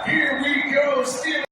Here we go, still.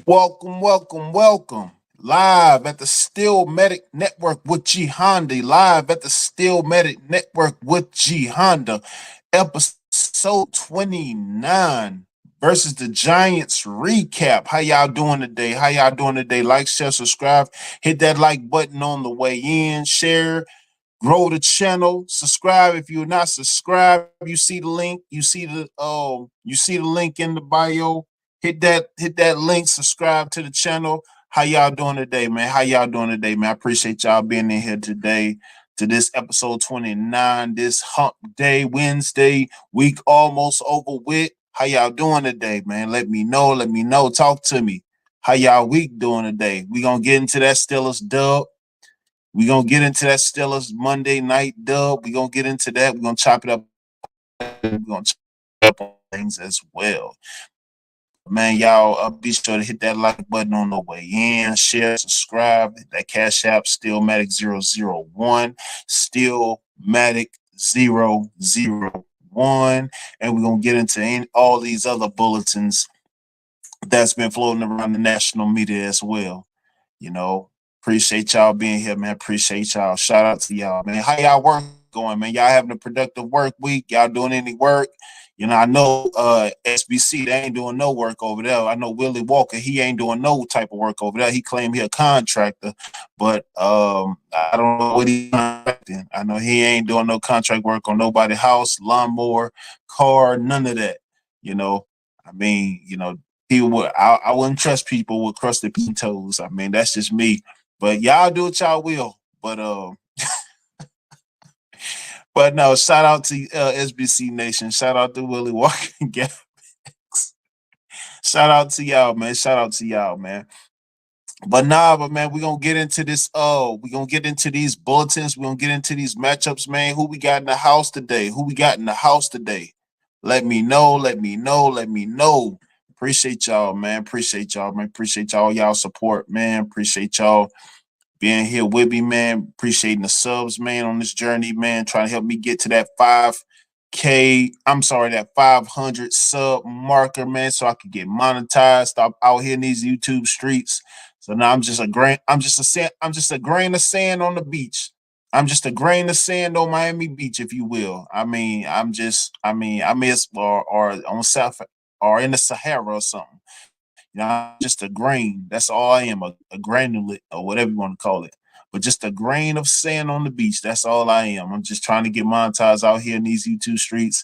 Welcome, welcome, welcome. Live at the Steelmatic Network with G Honda. Live at the Steelmatic Network with G Honda. Episode 29 versus the Giants recap. How y'all doing today? How y'all doing today? Like, share, subscribe. Hit that like button on the way in. Share. Grow the channel. Subscribe if you're not subscribed. You see the link. You see the link in the bio. Hit that link. Subscribe to the channel. How y'all doing today, man? How y'all doing today, man? I appreciate y'all being in here today to this episode 29. This hump day, Wednesday, week almost over with. How y'all doing today, man? Let me know. Let me know. Talk to me. How y'all week doing today? We gonna get into that Steelers dub. We're going to get into that Steelers Monday night dub. We're going to get into that. We're going to chop it up. We're going to chop up on things as well. Man, y'all be sure to hit that like button on the way in. Share, subscribe. Hit that Cash App, Steelmatic001. Steelmatic001. And we're going to get into all these other bulletins that's been floating around the national media as well. You know, appreciate y'all being here, man. Appreciate y'all. Shout out to y'all, man. How y'all work going, man? Y'all having a productive work week? Y'all doing any work? You know, I know SBC, they ain't doing no work over there. I know Willie Walker, he ain't doing no type of work over there. He claimed he a contractor, but I don't know what he's contracting. I know he ain't doing no contract work on nobody's house, lawnmower, car, none of that. You know, I mean, you know, I wouldn't trust people with crusted toes. I mean, that's just me. But y'all do what y'all will. But no, shout out to SBC Nation. Shout out to Willie Walker. Shout out to y'all, man. Shout out to y'all, man. But man, we're gonna get into this. We're gonna get into these bulletins. We're gonna get into these matchups, man. Who we got in the house today? Who we got in the house today? Let me know. Let me know. Let me know. Appreciate y'all, man. Appreciate y'all, man. Appreciate y'all support, man. Appreciate y'all being here with me, man. Appreciating the subs, man, on this journey, man. Trying to help me get to that 5K. I'm sorry, that 500 sub marker, man, so I could get monetized. Stop out here in these YouTube streets. So now I'm just a grain. I'm just a grain of sand on the beach. I'm just a grain of sand on Miami Beach, if you will. I mean, I miss or on South or in the Sahara or something. You know, I'm just a grain. That's all I am, a granulate or whatever you want to call it. But just a grain of sand on the beach. That's all I am. I'm just trying to get monetized out here in these YouTube streets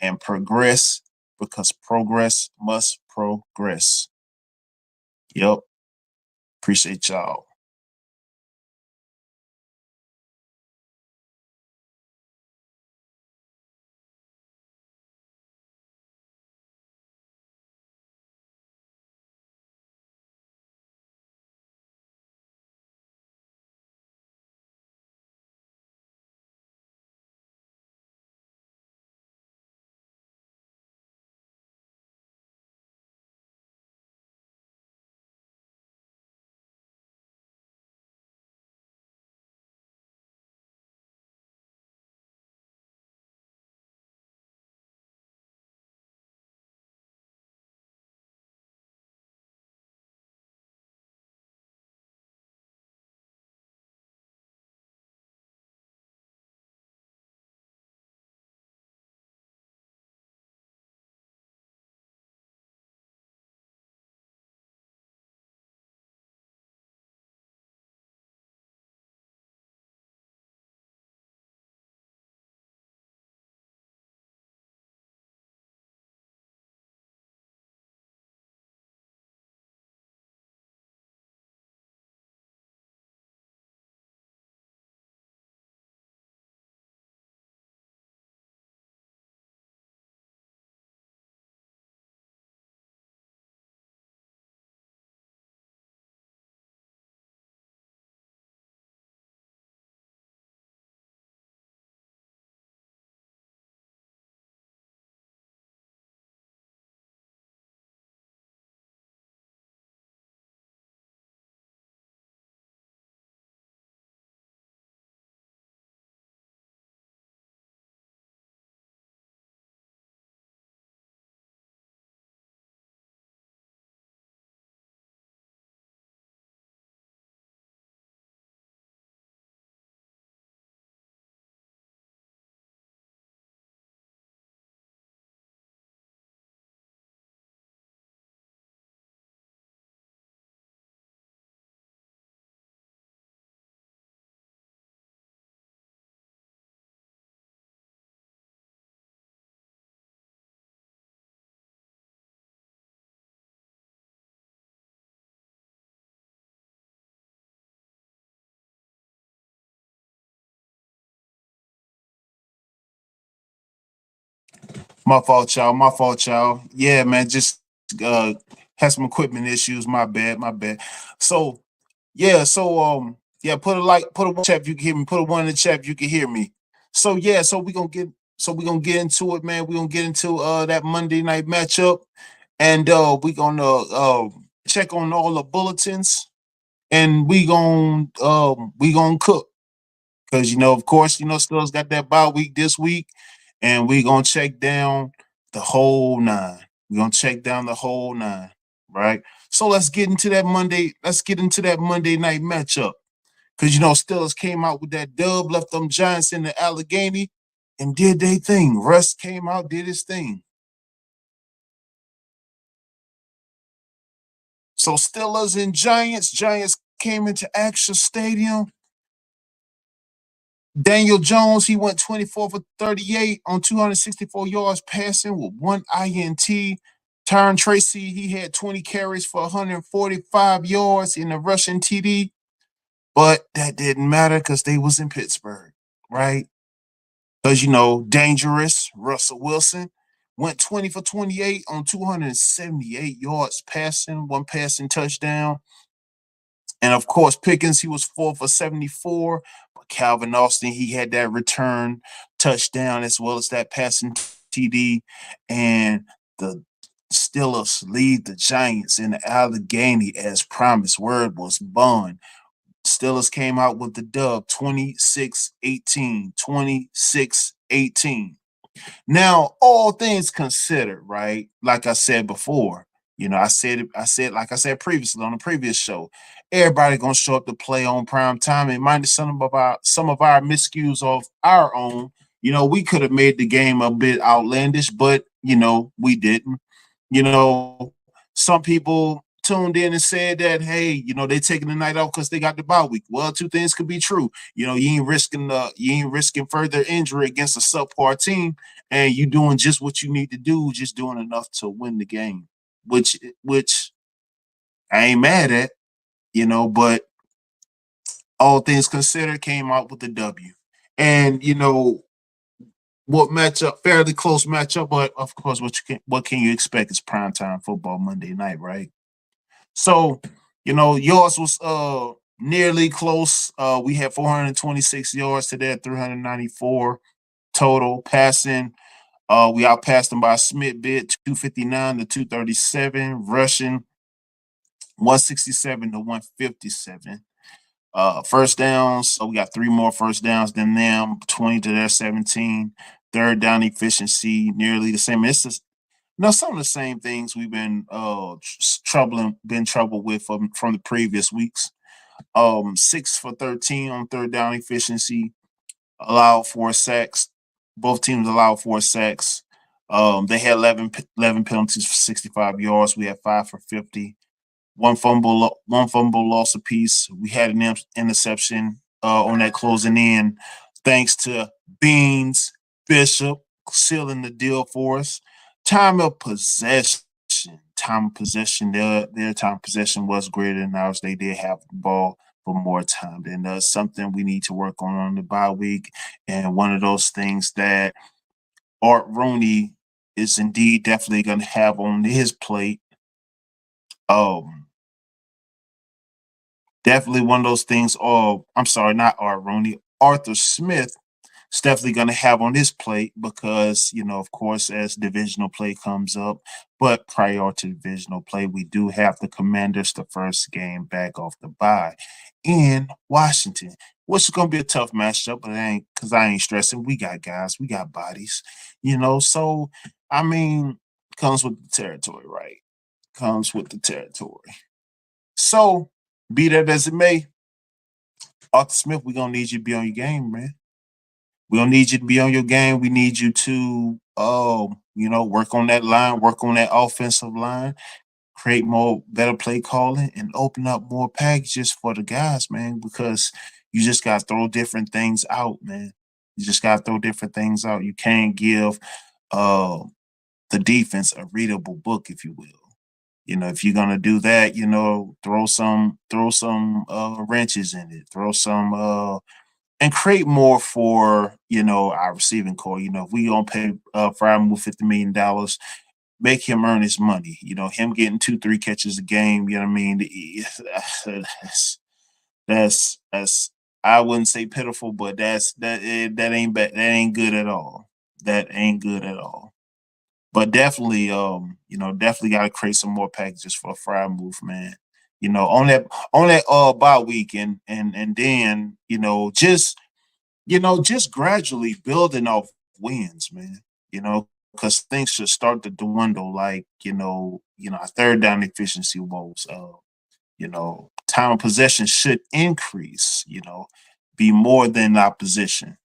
and progress because progress must progress. Yep. Appreciate y'all. My fault, y'all. My fault, y'all. Yeah, man. Just uh had some equipment issues. My bad. My bad. So yeah, yeah, put a like, put a one chat if you can hear me. Put a one in the chat if you can hear me. So yeah, we gonna get into it, man. We gonna get into that Monday night matchup, and we gonna check on all the bulletins, and we gonna cook. Because of course, Steelers got that bye week this week, and we gonna check down the whole nine. We're gonna check down the whole nine, right? So let's get into that Monday. Let's get into that Monday night matchup. Because Steelers came out with that dub, left them Giants in the Allegheny, and did their thing. Russ came out, did his thing. So Steelers and Giants. Giants came into Action Stadium. Daniel Jones, he went 24 for 38 on 264 yards passing with one INT. Tyron Tracy, he had 20 carries for 145 yards in the rushing TD, but that didn't matter because they was in Pittsburgh, right? Because dangerous Russell Wilson went 20 for 28 on 278 yards passing, one passing touchdown. And of course, Pickens, he was 4 for 74. But Calvin Austin, he had that return touchdown as well as that passing TD. And the Steelers lead the Giants in the Allegheny as promised. Word was bond. Steelers came out with the dub 26-18. 26-18. Now, all things considered, right? Like I said before, like I said previously on the previous show, everybody gonna show up to play on prime time. And minus some of our miscues of our own, we could have made the game a bit outlandish, but we didn't. Some people tuned in and said that, hey, they taking the night off because they got the bye week. Well, two things could be true. You ain't risking further injury against a subpar team, and you doing just what you need to do, just doing enough to win the game, which I ain't mad at, but all things considered, came out with the W. And what matchup? Fairly close matchup, but of course, what can you expect is primetime football Monday night, right? So, yours was nearly close. We had 426 yards today, 394 total passing. We outpassed them by a Smith bit, 259 to 237, rushing 167 to 157. First downs, so we got three more first downs than them, 20 to their 17. Third down efficiency, nearly the same. It's just some of the same things we've been trouble with from the previous weeks. 6 for 13 on third down efficiency, allowed 4 sacks. Both teams allowed 4 sacks. They had 11 penalties for 65 yards. We had 5 for 50. One fumble loss apiece. We had an interception on that closing in, thanks to Beans Bishop sealing the deal for us. Time of possession. Time of possession. Their time of possession was greater than ours. They did have the ball for more time than us. Something we need to work on the bye week, and one of those things that Art Rooney is indeed definitely going to have on his plate. Um, Definitely one of those things. Oh, I'm sorry, not Art Rooney. Arthur Smith is definitely going to have on his plate because, of course, as divisional play comes up, but prior to divisional play, we do have the Commanders the first game back off the bye in Washington, which is going to be a tough matchup, but I ain't stressing. We got guys, we got bodies, So, I mean, comes with the territory, right? Comes with the territory. So, be that as it may, Arthur Smith, we're gonna need you to be on your game, man. We're gonna need you to be on your game. We need you to work on that line, work on that offensive line, create more better play calling, and open up more packages for the guys, man, because you just gotta throw different things out, man. You just gotta throw different things out. You can't give uh the defense a readable book, if you will. If you're gonna do that, throw some wrenches in it, throw some and create more for our receiving core. If we gonna pay Fryermuth $50 million, make him earn his money. Him getting 2, 3 catches a game. You know what I mean? That's I wouldn't say pitiful, but that ain't bad. That ain't good at all. That ain't good at all. But definitely, definitely got to create some more packages for a Fryermuth, man. On that bye week, and then just gradually building off wins, man. Because things should start to dwindle. Like our third down efficiency woes. Time of possession should increase. Be more than opposition.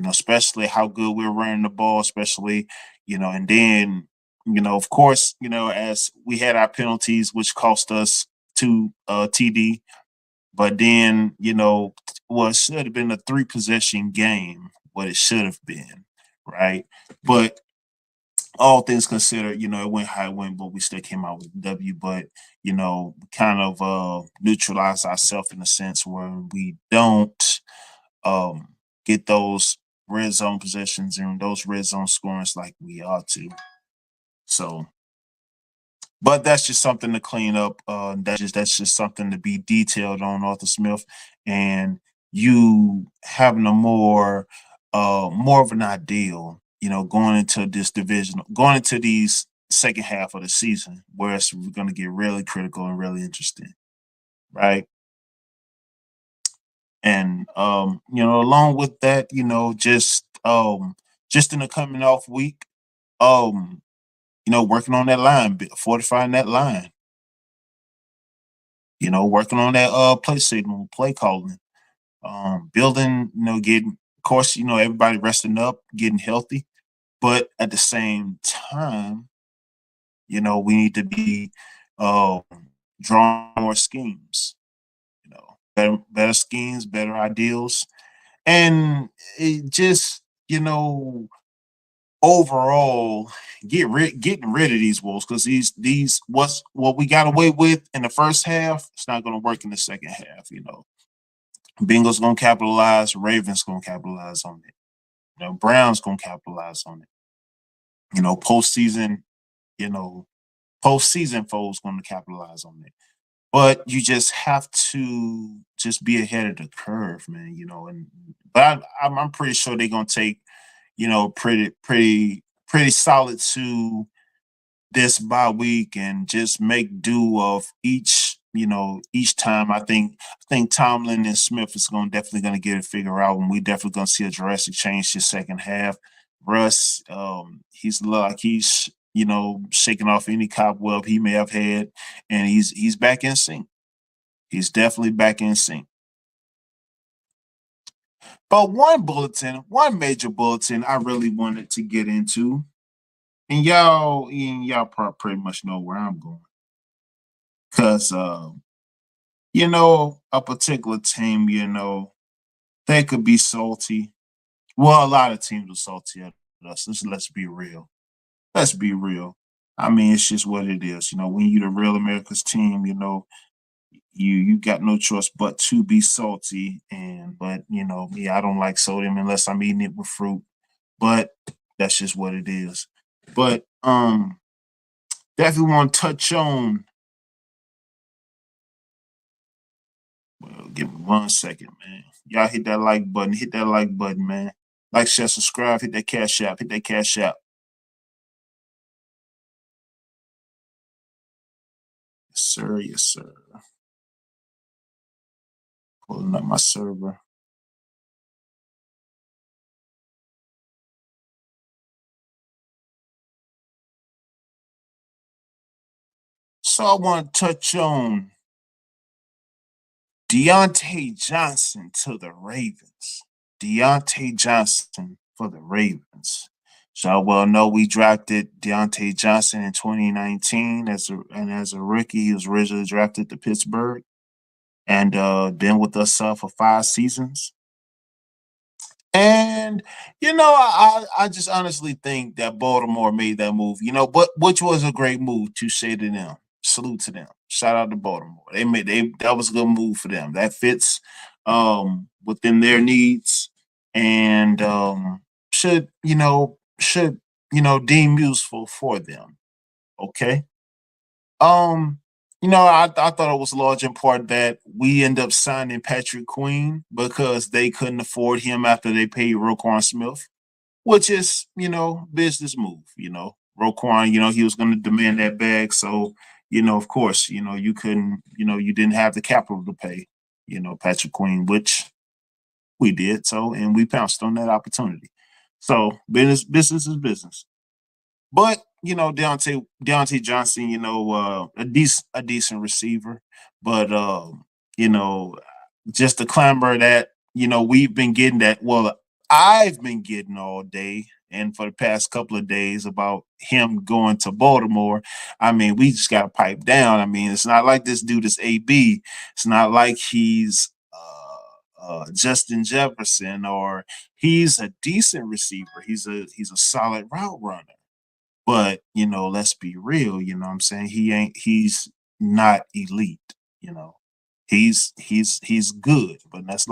Especially how good we're running the ball, especially, and then, of course, as we had our penalties, which cost us 2 TD, but then, it should have been a 3 possession game, what it should have been, right? But all things considered, it went how it went, but we still came out with a W. But, kind of neutralize ourselves in a sense where we don't get those red zone possessions and those red zone scorings like we ought to. So, but that's just something to clean up. That's just something to be detailed on Arthur Smith, and you having a more of an ideal, going into this division, going into these second half of the season, where it's going to get really critical and really interesting, right? And along with that, just in the coming off week, um, working on that line, fortifying that line, working on that play signal, play calling, building, getting of course, everybody resting up, getting healthy, but at the same time, we need to be draw more schemes, better schemes, better ideals, and it just, overall getting rid of these wolves because these what we got away with in the first half, it's not going to work in the second half. Bengals going to capitalize, Ravens going to capitalize on it. Browns going to capitalize on it. Postseason, you know, postseason foes going to capitalize on it. But you just have to just be ahead of the curve, man. And but I'm pretty sure they're gonna take, pretty solid to this bye week and just make do of each time. I think Tomlin and Smith is definitely gonna get it figured out, and we definitely gonna see a drastic change this second half. Russ, he's like he's shaking off any cobweb he may have had, and he's back in sync. He's definitely back in sync. But one major bulletin I really wanted to get into, and y'all probably pretty much know where I'm going. Cause a particular team, they could be salty. Well, a lot of teams are salty at us. Let's be real. Let's be real. I mean, it's just what it is. When you the real America's team, you got no choice but to be salty. But me, I don't like sodium unless I'm eating it with fruit. But that's just what it is. But definitely want to touch on. Well, give me 1 second, man. Y'all hit that like button. Hit that like button, man. Like, share, subscribe. Hit that cash app. Hit that cash app. Yes, sir. Yes, sir. Pulling up my server. So I want to touch on Deontay Johnson to the Ravens. Deontay Johnson for the Ravens. So I well know we drafted Deontay Johnson in 2019 as a rookie. He was originally drafted to Pittsburgh and been with us for 5 seasons. And I just honestly think that Baltimore made that move. But which was a great move to say to them. Salute to them. Shout out to Baltimore. They that was a good move for them. That fits within their needs and should deem useful for them. Okay. Um, I thought it was large in part that we end up signing Patrick Queen because they couldn't afford him after they paid Roquan Smith, which is, business move. Roquan, he was going to demand that bag. So, of course, you couldn't, you didn't have the capital to pay, Patrick Queen, which we did. So, and we pounced on that opportunity. So, business is business. But Deontay Johnson, a decent receiver, but you know, just the clamor that we've been getting that. Well, I've been getting all day and for the past couple of days about him going to Baltimore. I mean, we just got to pipe down. I mean, it's not like this dude is AB. It's not like he's Justin Jefferson or he's a decent receiver. He's a solid route runner. But, let's be real, you know what I'm saying? He's not elite, you know. He's good, but let's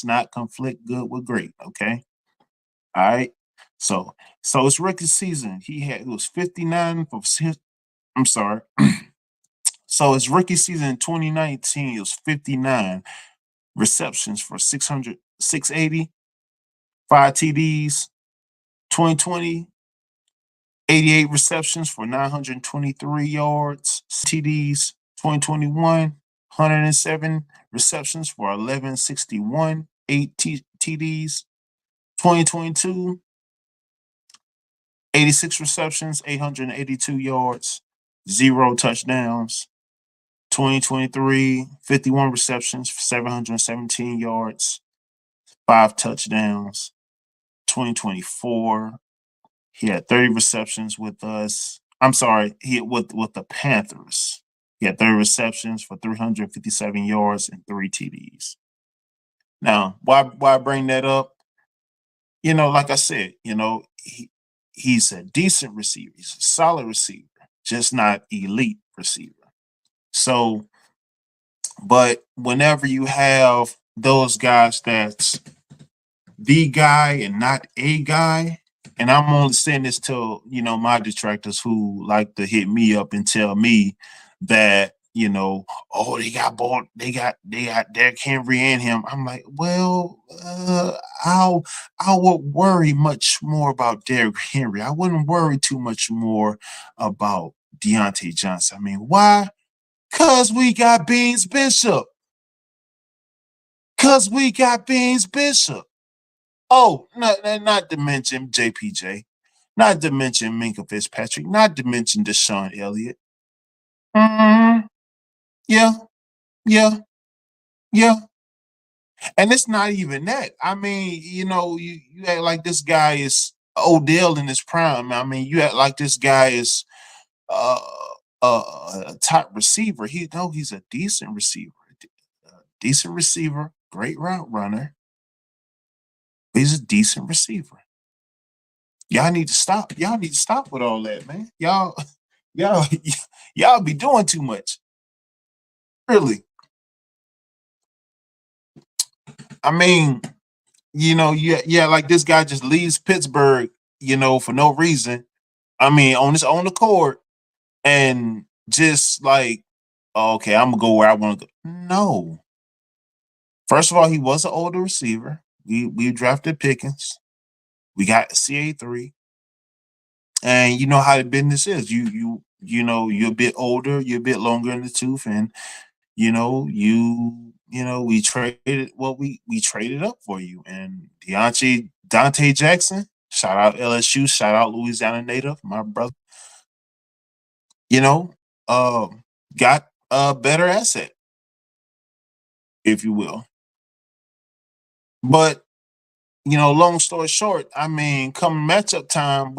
not conflict good with great, okay? All right. So it's rookie season. It was 59 for I'm sorry. So his rookie season in 2019, it was 59 receptions for 680, 5 TDs. 2020, 88 receptions for 923 yards, TDs. 2021, 107 receptions for 1161, 8 TDs. 2022, 86 receptions, 882 yards, 0 touchdowns. 2023, 51 receptions, 717 yards, 5 touchdowns. 2024, he had 30 receptions with us. I'm sorry, he with the Panthers. He had 30 receptions for 357 yards and 3 TDs. Now, why bring that up? Like I said, he's a decent receiver. He's a solid receiver, just not elite receiver. So, but whenever you have those guys that's the guy and not a guy, and I'm only saying this to my detractors who like to hit me up and tell me that oh, they got Derrick Henry and him. I'm like, well, I would worry much more about Derrick Henry. I wouldn't worry too much more about Deontay Johnson. I mean, why? Cause we got Beans Bishop. Cause we got Beans Bishop. Oh, not to mention JPJ, not to mention Minka Fitzpatrick, not to mention Deshaun Elliott. Mm, yeah, yeah, yeah. And it's not even that. I mean, you act like this guy is Odell in his prime. I mean, you act like this guy is uh, a top receiver. He's a decent receiver, great route runner. He's a decent receiver. Y'all need to stop. Y'all need to stop with all that, man. Y'all, y'all be doing too much. Really. I mean, yeah, like this guy just leaves Pittsburgh, for no reason. I mean, on his own accord, and just like, oh, okay, I'm gonna go where I want to go. No. First of all, he was an older receiver. We drafted Pickens. We got CA3. And you know how the business is. You're a bit older, you're a bit longer in the tooth, and we traded we traded up for you. And Dante Jackson, shout out LSU, shout out Louisiana native, my brother, you know, uh, got a better asset, if you will. But long story short, I mean, come matchup time,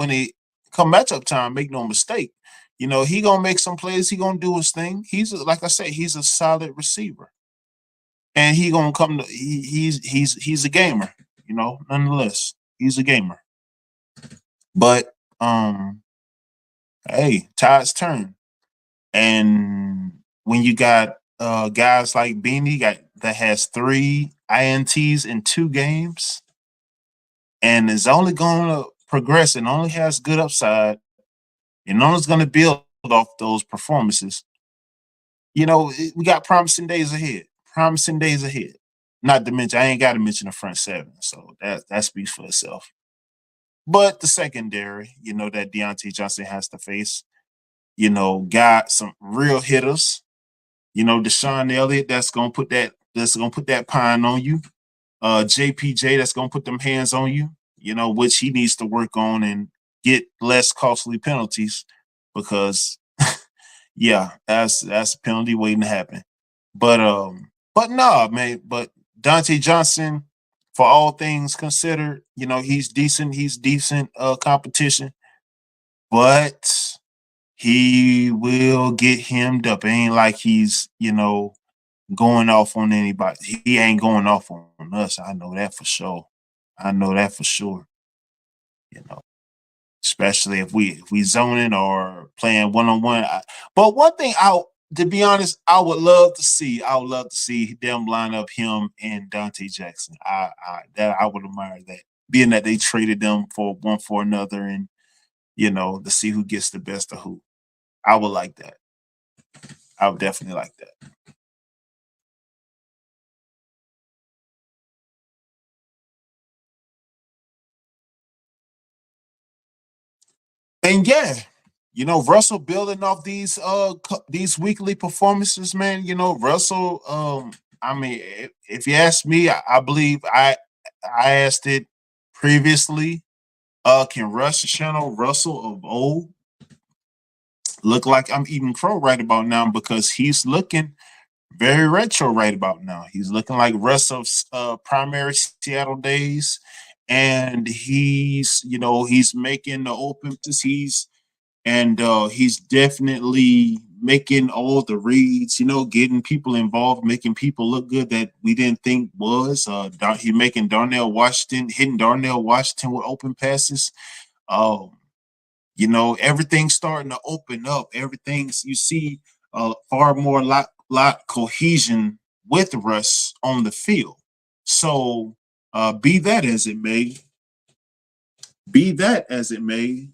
make no mistake. He gonna make some plays. He gonna do his thing. Like I said, he's a solid receiver, and he gonna come to. He's a gamer. Nonetheless, he's a gamer. But hey, tides turn, and when you got guys like Beanie that has 3 INTs in 2 games, and is only going to progress and only has good upside, and only going to build off those performances. We got promising days ahead. Promising days ahead. Not to mention, I ain't got to mention the front seven, so that speaks for itself. But the secondary, that Deontay Johnson has to face, got some real hitters. Deshaun Elliott, that's gonna put that pine on you. JPJ, that's gonna put them hands on you. Which he needs to work on and get less costly penalties, because yeah, that's a penalty waiting to happen. But nah, man. But Dante Johnson, for all things considered, he's decent. He's decent competition, but he will get hemmed up. It ain't like he's going off on anybody. He ain't going off on us. I know that for sure. I know that for sure. You know, especially if we zoning or playing 1-on-1. But one thing, to be honest, I would love to see them line up him and Dante Jackson. I would admire that, being that they traded them for one for another, and to see who gets the best of who. I would like that. I would definitely like that. And yeah, Russell building off these weekly performances, man. Russell. I mean, if you ask me, I believe I asked it previously. Can Russ channel Russell of old look like I'm eating crow right about now, because he's looking very retro right about now. He's looking like Russ of primary Seattle days, and he's making the open. He's and he's definitely making all the reads, getting people involved, making people look good that we didn't think was. He making Darnell Washington, hitting Darnell Washington with open passes. Um, everything's starting to open up. Everything's you see far more lot cohesion with Russ on the field. So be that as it may, be that as it may,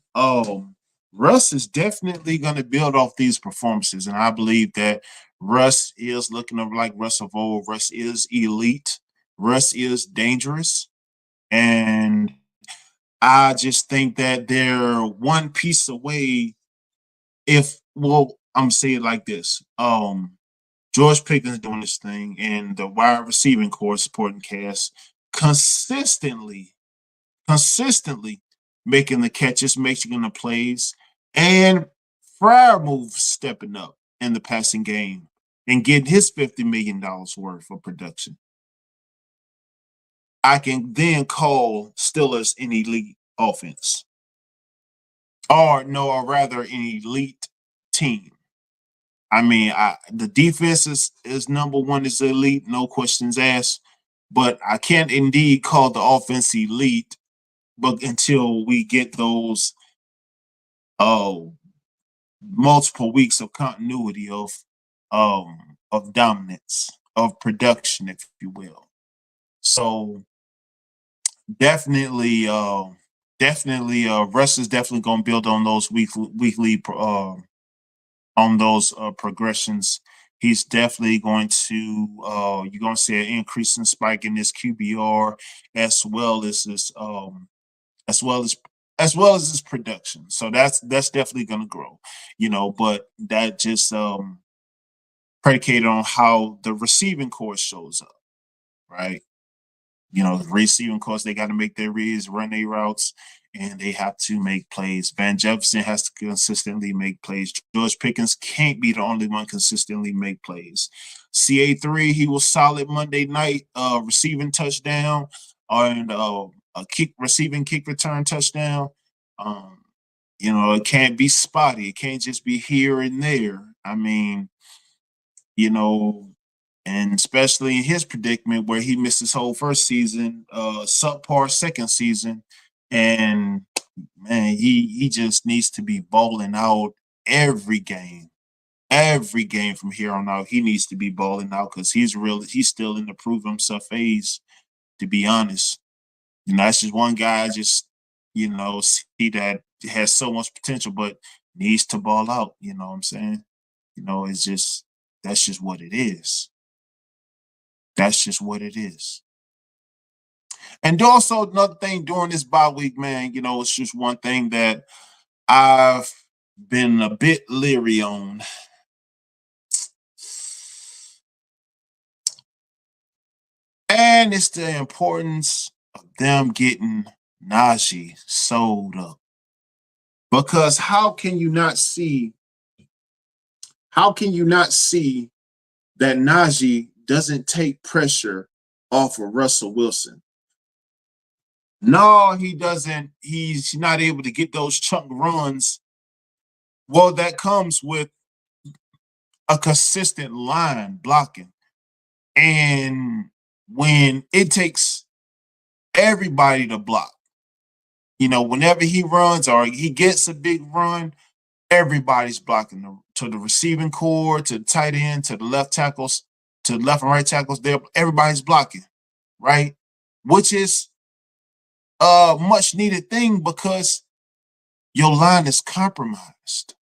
Russ is definitely going to build off these performances, and I believe that Russ is looking like Russ of old. Russ is elite. Russ is dangerous, and I just think that they're one piece away. I'm saying it like this: George Pickens doing this thing, and the wide receiving core supporting cast consistently consistently making the catches, making the plays, and Fryer moves stepping up in the passing game and getting his $50 million worth of production. I can then call Steelers an elite offense, or no, or rather an elite team. I mean, the defense is number one, is elite, no questions asked. But I can't indeed call the offense elite, but until we get those oh multiple weeks of continuity of dominance of production, if you will. So definitely Russ is definitely going to build on those weekly on those progressions. He's definitely going to you're going to see an increase in spike in this QBR, as well as this as well as his production. So that's definitely going to grow, but that just predicated on how the receiving core shows up, right? The receiving course, they got to make their reads, run their routes, and they have to make plays. Van Jefferson has to consistently make plays. George Pickens can't be the only one consistently make plays. CA3, he was solid Monday night, receiving touchdown and a receiving kick return touchdown. Um, it can't be spotty. It can't just be here and there. I mean, you know, and especially in his predicament where he missed his whole first season, subpar second season, and man, he just needs to be balling out every game. Every game from here on out, he needs to be balling out because he's still in the prove himself phase, to be honest. That's just one guy I just, see that has so much potential, but needs to ball out. You know what I'm saying? It's just that's just what it is. That's just what it is. And also another thing during this bye week, man, it's just one thing that I've been a bit leery on. And it's the importance of them getting Najee sold up. Because how can you not see that Najee doesn't take pressure off of Russell Wilson? No, he doesn't. He's not able to get those chunk runs. Well, that comes with a consistent line blocking. And when it takes everybody to block, whenever he runs or he gets a big run, everybody's blocking to the receiving core, to the tight end, to the left tackles, to the left and right tackles. There, everybody's blocking, right? Which is a much needed thing because your line is compromised.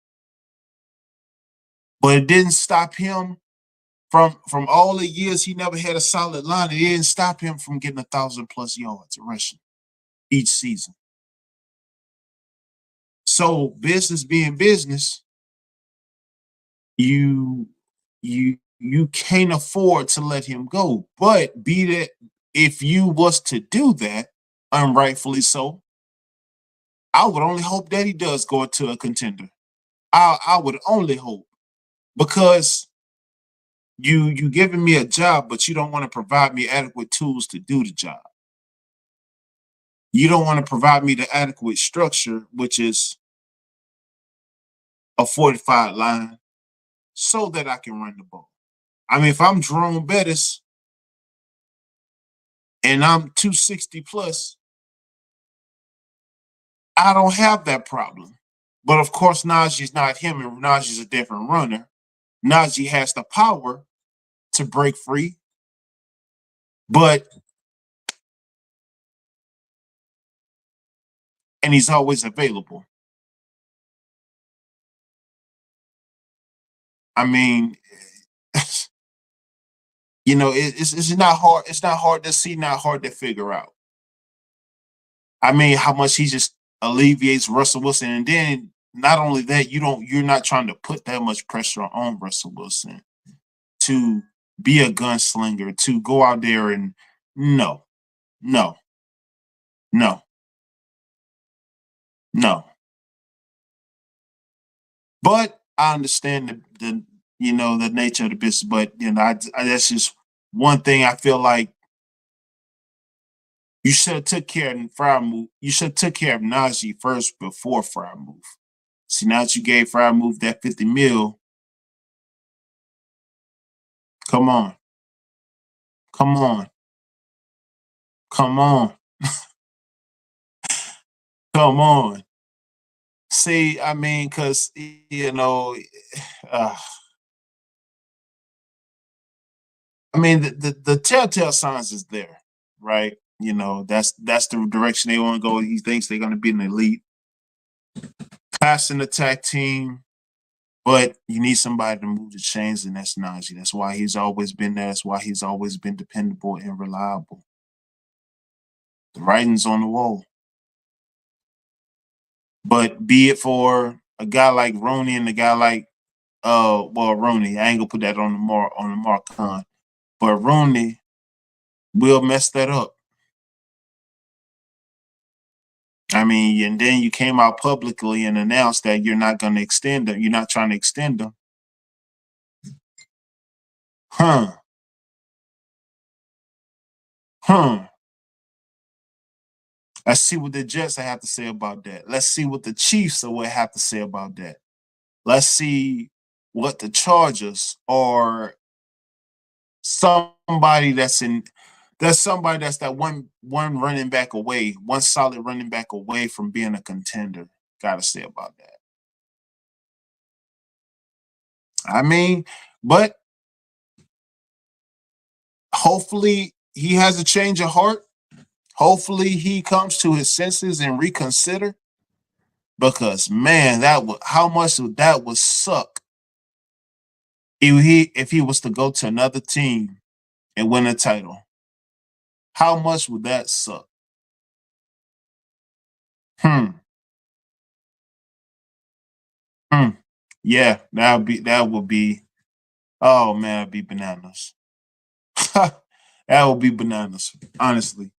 But it didn't stop him from all the years he never had a solid line. It didn't stop him from getting 1,000+ yards rushing each season. So business being business, you can't afford to let him go. But be that if you was to do that, unrightfully so, I would only hope that he does go into a contender. I would only hope, because you giving me a job, but you don't want to provide me adequate tools to do the job. You don't want to provide me the adequate structure, which is a fortified line so that I can run the ball. I mean, if I'm Jerome Bettis and I'm 260 plus, I don't have that problem. But of course, Najee's not him, and Najee's a different runner. Najee has the power to break free, but and he's always available. I mean, it's not hard. It's not hard to see, not hard to figure out. I mean, how much he just alleviates Russell Wilson, and then not only that, you're not trying to put that much pressure on Russell Wilson to be a gunslinger, to go out there and no, no, no, no. But I understand the nature of the business. But that's just one thing I feel like you should have took care of Fryer. You should have took care of Najee first before Fryer move. See, now that you gave Fryer move that 50 mil, come on, come on, come on, come on. See, I mean, because uh, I mean, the telltale signs is there, right? That's the direction they want to go. He thinks they're going to be an elite passing attack team, but you need somebody to move the chains, and that's Najee. That's why he's always been there. That's why he's always been dependable and reliable. The writing's on the wall. But be it for a guy like Roney and a guy like Roney, I ain't gonna put that on the Mark Khan, but Roney will mess that up. I mean, and then you came out publicly and announced that you're not going to extend them. You're not trying to extend them. Huh. Huh. Let's see what the Jets have to say about that. Let's see what the Chiefs will have to say about that. Let's see what the Chargers or somebody that's that one running back away, one solid running back away from being a contender. Got to say about that. I mean, but hopefully he has a change of heart. Hopefully he comes to his senses and reconsider. Because man, how much that would suck if he was to go to another team and win a title. How much would that suck? Hmm. Hmm. Yeah, that would be. Oh man, it'd be bananas. That would be bananas, honestly.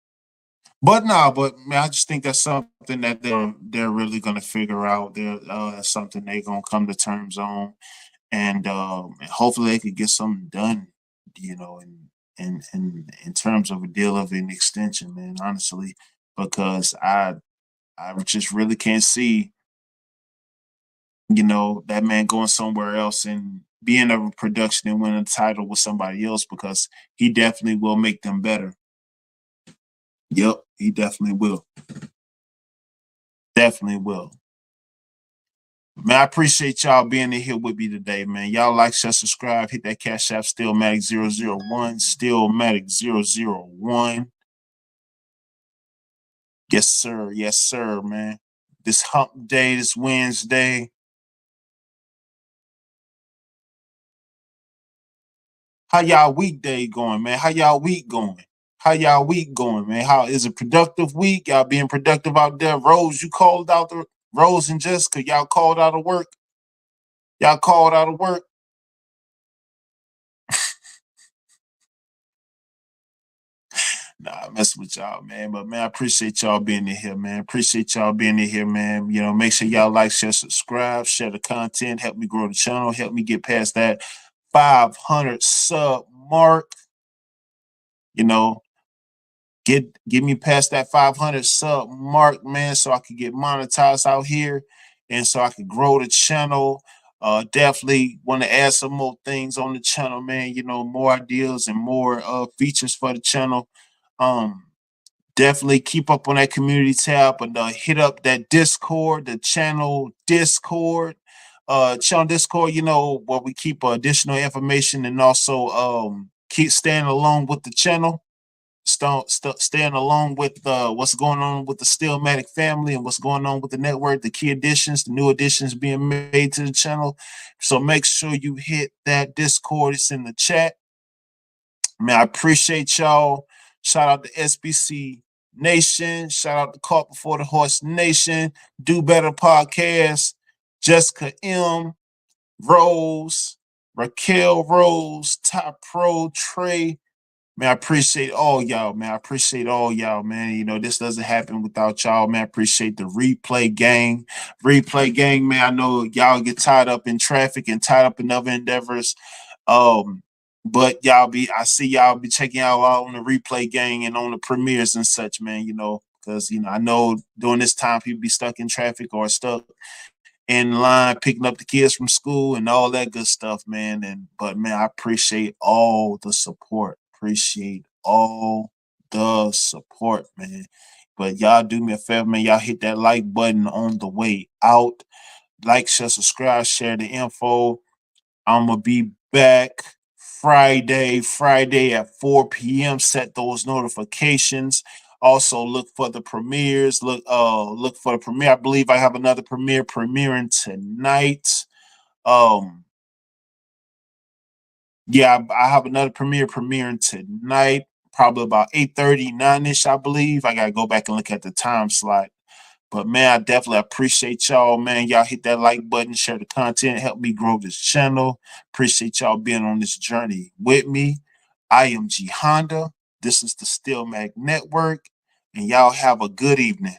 But no, but man, I just think that's something that they're really gonna figure out. That's something they're gonna come to terms on, and hopefully they could get something done. In terms of a deal of an extension, man. Honestly, because I just really can't see that man going somewhere else and being a production and winning a title with somebody else because he definitely will make them better. Yep, he definitely will. Definitely will. Man, I appreciate y'all being in here with me today, man. Y'all like, share, subscribe, hit that Cash App, Steelmatic001, Steelmatic001. Yes, sir, man. This hump day, this Wednesday. How y'all weekday going, man? How y'all week going? How y'all week going, man? How is it productive week? Y'all being productive out there? Rose, you called out the Rose and Jessica, y'all called out of work. Y'all called out of work. Nah, I mess with y'all, man. But man, I appreciate y'all being in here, man. Appreciate y'all being in here, man. Make sure y'all like, share, subscribe, share the content, help me grow the channel, help me get past that 500 sub mark. You know, get me past that 500 sub mark, man, so I can get monetized out here. and so I could grow the channel. Definitely want to add some more things on the channel, man. You know, more ideas and more features for the channel. Um, Definitely keep up on that community tab and hit up that Discord, the channel Discord. Channel Discord, you know, where we keep additional information and also keep staying along with the channel, staying along with what's going on with the Steelmatic family and what's going on with the network, the key additions, the new additions being made to the channel. So make sure you hit that Discord. It's in the chat. Man, I appreciate y'all. Shout out to SBC Nation. Shout out to Caught Before the Horse Nation. Do Better Podcast. Jessica M. Rose. Raquel Rose. Top Pro Trey. Man, I appreciate all y'all, man. I appreciate all y'all, man. You know, this doesn't happen without y'all, man. I appreciate the replay gang. Replay gang, man. I know y'all get tied up in traffic and tied up in other endeavors. Um, but I see y'all be checking y'all out on the replay gang and on the premieres and such, man, you know, because, you know, I know during this time people be stuck in traffic or stuck in line picking up the kids from school and all that good stuff, man. But man, I appreciate all the support. Appreciate all the support, man. But y'all do me a favor, man. Y'all hit that like button on the way out. Like, share, subscribe, share the info. I'm gonna be back Friday at 4 p.m. Set those notifications. Also look for the premieres. Look for the premiere. I believe I have another premiere premiering tonight. Um yeah, I have another premiere premiering tonight, probably about 8:30, 9-ish, I believe. I gotta go back and look at the time slot. But man, I definitely appreciate y'all, man. Y'all hit that like button, share the content, help me grow this channel. Appreciate y'all being on this journey with me. I am G Honda. This is the Steelmatic Network, and y'all have a good evening.